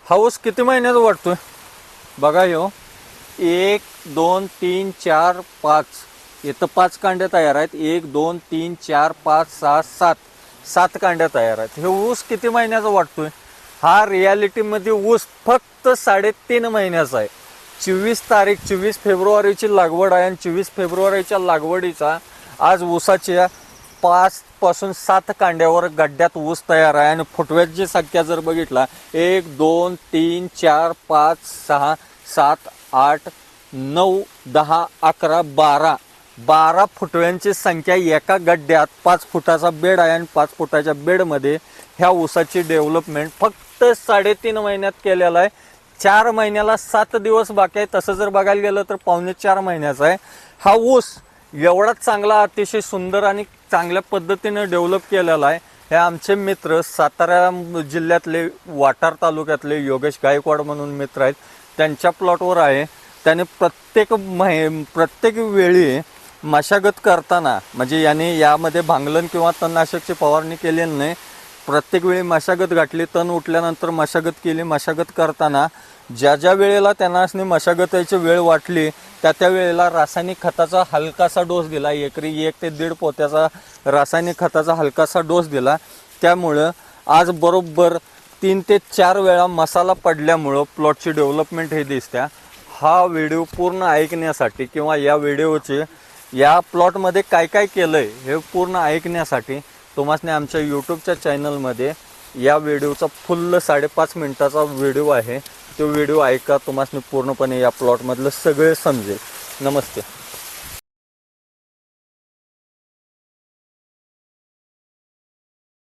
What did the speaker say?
हा ऊस किती महिन्याचा वाटतोय बघा ह्यो 1 2 3 4 5 इथं 5 कांड्या तयार आहेत 1 2 3 4 5 6 7 7 कांड्या तयार आहेत। हे ऊस किती महिन्याचा वाटतोय हा रियालिटीमध्ये ऊस फक्त 3.5 महिन्याचा आहे। 24 फेब्रुवारीची लागवड आहे आणि 24 फेब्रुवारीच्या लागवडीचा आज ऊसाच्या 5 पासून 7 कांड्यावर गड्ड्यात ऊस तयार आहे आणि फुटव्याची संख्या जर बघितला 1 2 3 4 5 6 7 8 9 10 11 12 फुटव्यांची संख्या एका गड्ड्यात 5 फुटाचा बेड आहे आणि 5 फुटाच्या बेडमध्ये ह्या ऊसाची डेव्हलपमेंट फक्त 3.5 महिन्यात केलेला आहे। 4 महिन्याला 7 दिवस बाकी आहे। तसं जर बघायला गेलं तर 4.5 महिन्याचा आहे। हा ऊस एवढा चांगला अतिशय सुंदर आणि चांगल्या पद्धतीने डेव्हलप केलेला आहे। हे आमचे मित्र सातारा जिल्ह्यातले वाटार तालुक्यातले योगेश गायकवाड म्हणून मित्र आहेत, त्यांच्या प्लॉटवर आहे। त्याने प्रत्येक वेळी मशागत करताना म्हणजे याने यामध्ये भांगलन किंवा तणनाशकची फवारणी केलेली नाही। प्रत्येक वेळी मशागत घातली, तण उठल्यानंतर मशागत केली। मशागत करताना ज्या वेळेला त्यांना मशागतीची वेळ वाटली त्या वेळेला रासायनिक खताचा हलकासा डोस दिला। एकरी 1 ते 1.5 पोत्याचा रासायनिक खताचा हलकासा डोस दिला। त्यामुळं आज बरोबर 3 ते 4 वेळा मसाला पडल्यामुळं प्लॉटची डेव्हलपमेंट हे दिसते। हा व्हिडिओ पूर्ण ऐकण्यासाठी किंवा या व्हिडिओचे या प्लॉटमध्ये काय काय केलंय हे पूर्ण ऐकण्यासाठी तुम्हाला आमच्या यूट्यूबच्या चॅनलमध्ये या व्हिडिओचा फुल्ल 5.5 मिनिटाचा व्हिडिओ आहे, तो व्हिडिओ ऐका। तुम्हाला पूर्णपणे या प्लॉटमधलं सगळे समजेल। नमस्ते।